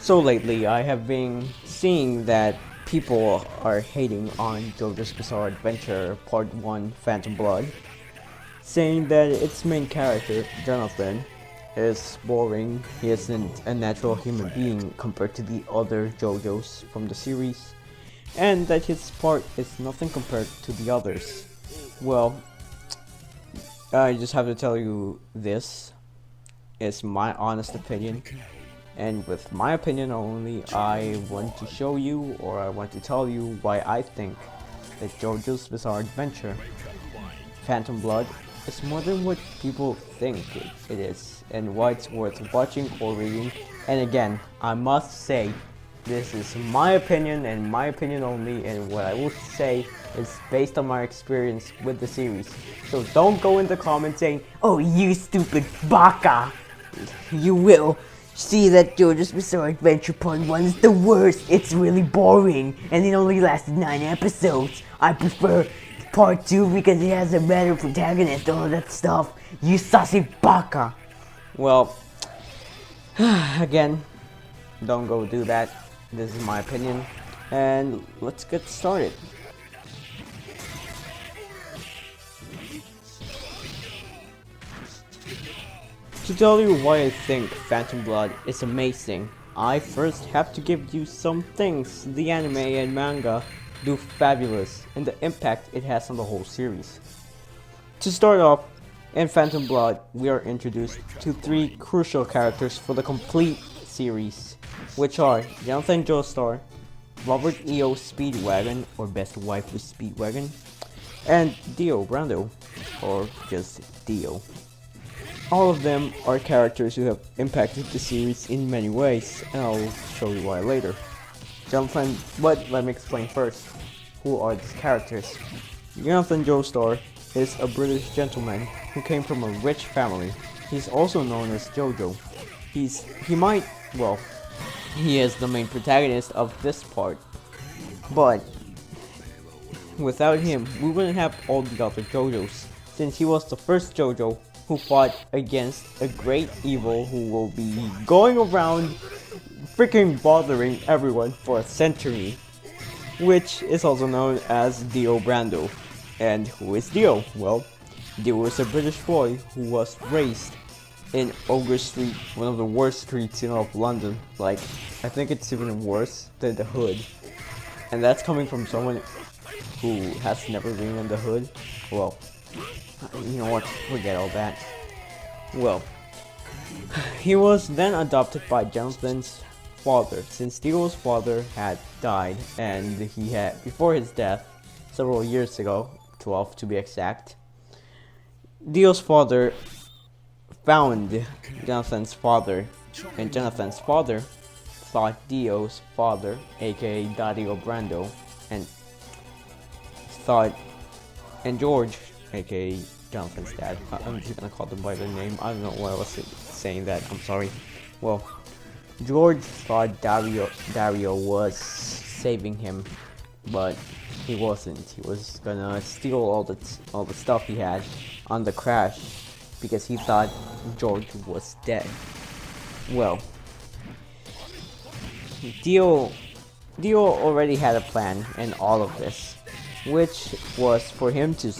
So lately, I have been seeing that people are hating on JoJo's Bizarre Adventure Part 1 Phantom Blood, saying that its main character, Jonathan, is boring, he isn't a natural human being compared to the other JoJo's from the series, and that his part is nothing compared to the others. Well, I just have to tell you this is my honest opinion. And with my opinion only, I want to show you, or I want to tell you why I think that JoJo's Bizarre Adventure Phantom Blood is more than what people think it is, and why it's worth watching or reading. And again, I must say, this is my opinion and my opinion only, and what I will say is based on my experience with the series. So don't go in the comments saying, "Oh, you stupid baka! You will see that JoJo's Bizarre Adventure Part 1 is the worst. It's really boring, and it only lasted 9 episodes. I prefer Part 2 because it has a better protagonist, all that stuff. You sassy baka." Well, again, don't go do that. This is my opinion, and let's get started. To tell you why I think Phantom Blood is amazing, I first have to give you some things the anime and manga do fabulous and the impact it has on the whole series. To start off, in Phantom Blood, we are introduced to 3 crucial characters for the complete series, which are Jonathan Joestar, Robert E.O. Speedwagon, or Best Waifu Speedwagon, and Dio Brando, or just Dio. All of them are characters who have impacted the series in many ways, and I'll show you why later. Jonathan, but let me explain first. Who are these characters? Jonathan Joestar is a British gentleman who came from a rich family. He's also known as JoJo. He is the main protagonist of this part. But without him, we wouldn't have all the other JoJo's, since he was the first JoJo who fought against a great evil who will be going around freaking bothering everyone for a century, which is also known as Dio Brando. And who is Dio? Well, Dio is a British boy who was raised in Ogre Street, one of the worst streets in all of London. Like, I think it's even worse than the Hood. And that's coming from someone who has never been in the Hood. Well, you know what, forget all that. Well, he was then adopted by Jonathan's father, since Dio's father had died, and he had, before his death, several years ago, 12 to be exact, Dio's father found Jonathan's father, and Jonathan's father thought Dio's father, aka Dario Brando, and George, aka Jonathan's dad. I'm just gonna call them by their name. I don't know why I was saying that. I'm sorry. Well, George thought Dario was saving him, but he wasn't. He was gonna steal all the stuff he had on the crash because he thought George was dead. Well, Dio already had a plan in all of this, which was for him to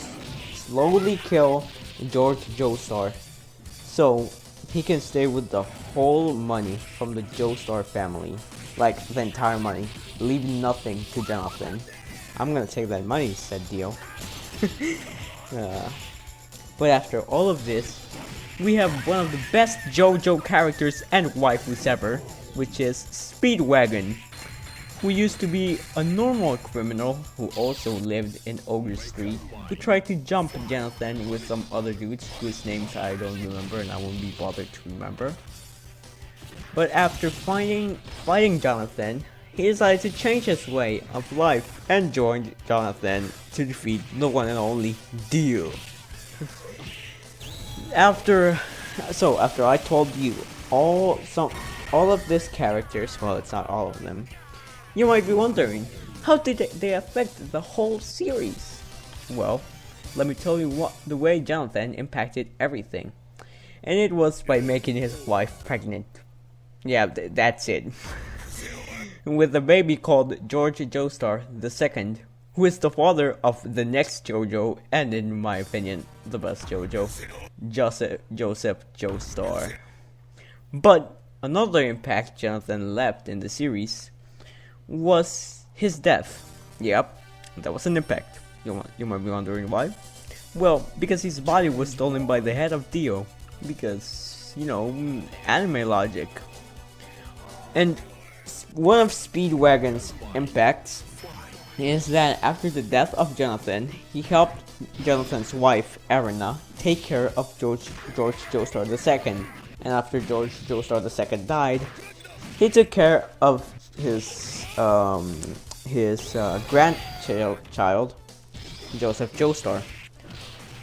slowly kill George Joestar so he can stay with the whole money from the Joestar family, like the entire money, leave nothing to Jonathan. "I'm gonna take that money," said Dio. But after all of this, we have one of the best JoJo characters and waifus ever, which is Speedwagon, who used to be a normal criminal who also lived in Ogre Street, who tried to jump Jonathan with some other dudes whose names I don't remember and I won't be bothered to remember. But after fighting Jonathan, he decided to change his way of life and joined Jonathan to defeat the one and only Dio. After I told you all of these characters, well, it's not all of them, you might be wondering, how did they affect the whole series? Well, let me tell you the way Jonathan impacted everything. And it was by making his wife pregnant. Yeah, that's it. with a baby called George Joestar II, who is the father of the next JoJo, and in my opinion, the best JoJo, Joseph Joestar. But another impact Jonathan left in the series was his death. Yep, that was an impact. You might be wondering why. Well, because his body was stolen by the head of Dio. Because, anime logic. And one of Speedwagon's impacts is that after the death of Jonathan, he helped Jonathan's wife, Erina, take care of George Joestar II. And after George Joestar II died, he took care of his grandchild, Joseph Joestar.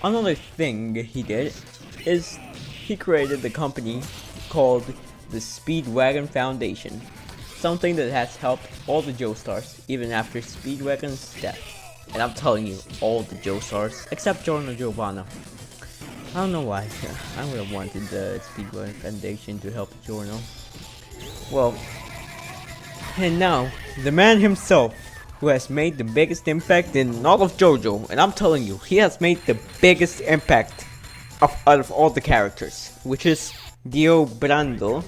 Another thing he did is he created the company called the Speedwagon Foundation, something that has helped all the Joestars even after Speedwagon's death. And I'm telling you, all the Joestars except Giorno Giovanna. I don't know why. I would have wanted the Speedwagon Foundation to help Giorno. Well, and now the man himself, who has made the biggest impact in all of JoJo, and I'm telling you, he has made the biggest impact out of all the characters, which is Dio Brando,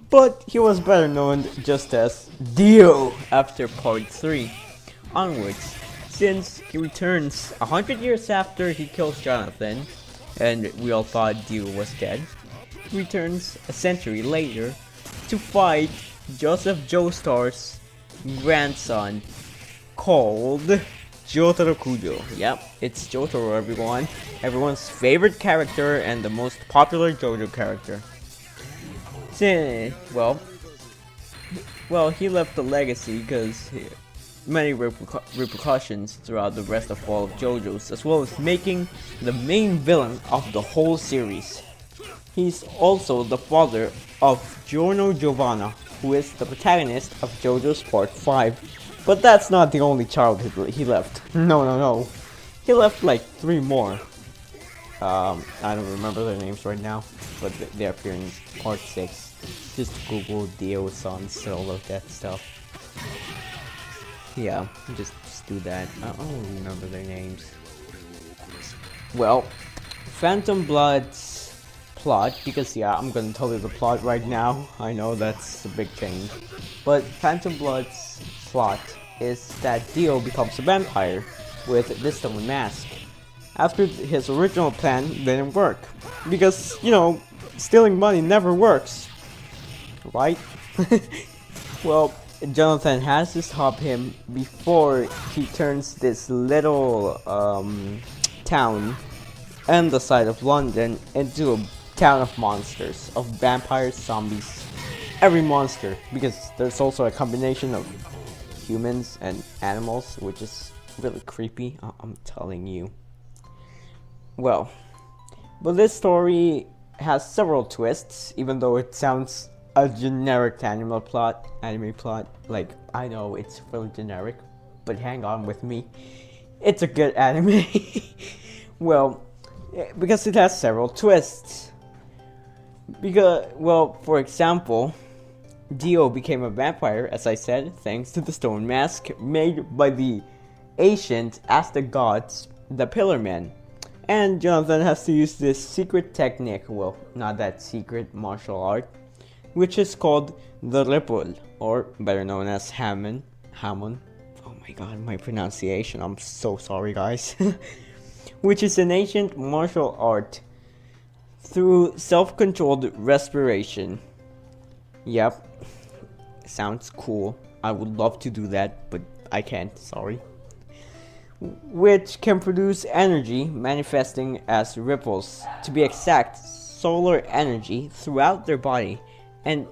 but he was better known just as Dio after part 3 onwards, since he returns 100 years after he kills Jonathan, and we all thought Dio was dead. He returns a century later to fight Joseph Joestar's grandson, called Jotaro Kujo. Yep, it's Jotaro, everyone. Everyone's favorite character and the most popular JoJo character. Well, he left a legacy because many repercussions throughout the rest of all of JoJo's, as well as making the main villain of the whole series. He's also the father of Giorno Giovanna, who is the protagonist of JoJo's Part 5. But that's not the only child he left. No. He left like 3 more. I don't remember their names right now, but they appear in Part 6. Just Google Dio sons, all of that stuff. Yeah, just do that. I don't remember their names. Well, Phantom Blood's plot, because I'm gonna tell you the plot right now. I know that's a big change. But Phantom Blood's plot is that Dio becomes a vampire with this stone mask after his original plan didn't work, because stealing money never works, right? Well, Jonathan has to stop him before he turns this little town and the side of London into a town of monsters, of vampires, zombies, every monster, because there's also a combination of humans and animals, which is really creepy, I'm telling you. Well, but this story has several twists, even though it sounds a generic anime plot. Like, I know it's really generic, but hang on with me. It's a good anime. Well, because it has several twists. For example, Dio became a vampire, as I said, thanks to the stone mask made by the ancient Aztec gods, the Pillar Men. And Jonathan has to use this secret technique, well, not that secret martial art, which is called the Ripple, or better known as Hamon. Oh my god, my pronunciation, I'm so sorry guys. Which is an ancient martial art through self-controlled respiration. Yep, sounds cool. I would love to do that, but I can't, sorry. Which can produce energy manifesting as ripples, to be exact, solar energy throughout their body, and,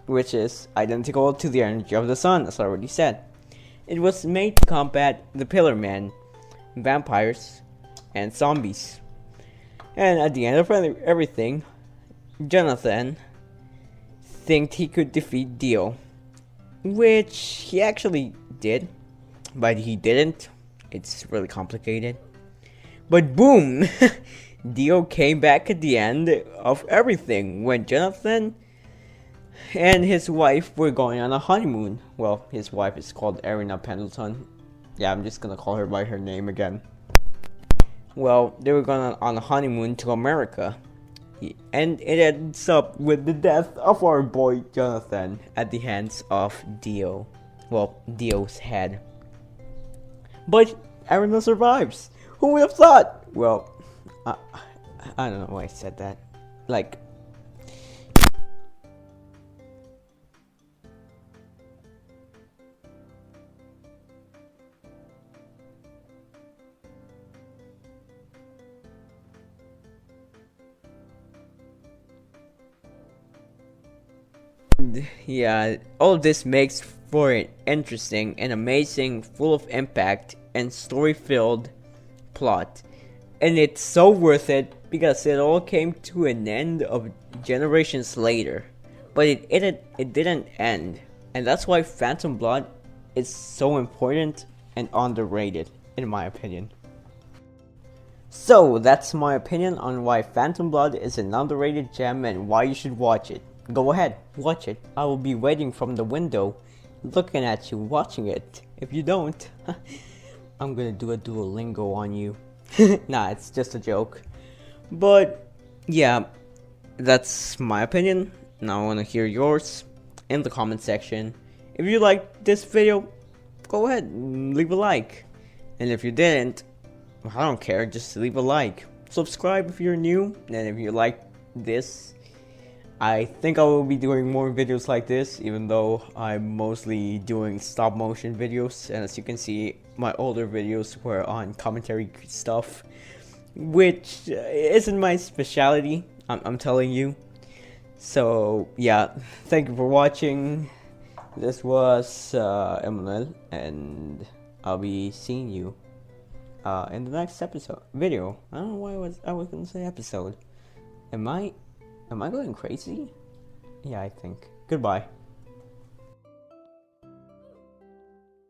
which is identical to the energy of the sun, as I already said. It was made to combat the Pillar Men, vampires, and zombies. And at the end of everything, Jonathan think he could defeat Dio, which he actually did, but he didn't. It's really complicated. But boom! Dio came back at the end of everything when Jonathan and his wife were going on a honeymoon. Well, his wife is called Arena Pendleton. Yeah, I'm just gonna call her by her name again. Well, they were going on a honeymoon to America. And it ends up with the death of our boy Jonathan at the hands of Dio. Well, Dio's head. But Arena survives. Who would have thought? Well, I don't know why I said that. Like, yeah, all of this makes for an interesting and amazing, full of impact and story-filled plot. And it's so worth it because it all came to an end of generations later. But it didn't end. And that's why Phantom Blood is so important and underrated, in my opinion. So, that's my opinion on why Phantom Blood is an underrated gem and why you should watch it. Go ahead, watch it. I will be waiting from the window, looking at you, watching it. If you don't, I'm gonna do a Duolingo on you. Nah, it's just a joke. But, yeah, that's my opinion. Now I wanna hear yours in the comment section. If you liked this video, go ahead and leave a like. And if you didn't, I don't care, just leave a like. Subscribe if you're new, and if you like this, I think I will be doing more videos like this, even though I'm mostly doing stop motion videos. And as you can see, my older videos were on commentary stuff, which isn't my specialty, I'm telling you. So yeah, thank you for watching. This was Emmanuel, and I'll be seeing you in the next video. I don't know why I was gonna say episode. Am I going crazy? Yeah, I think. Goodbye.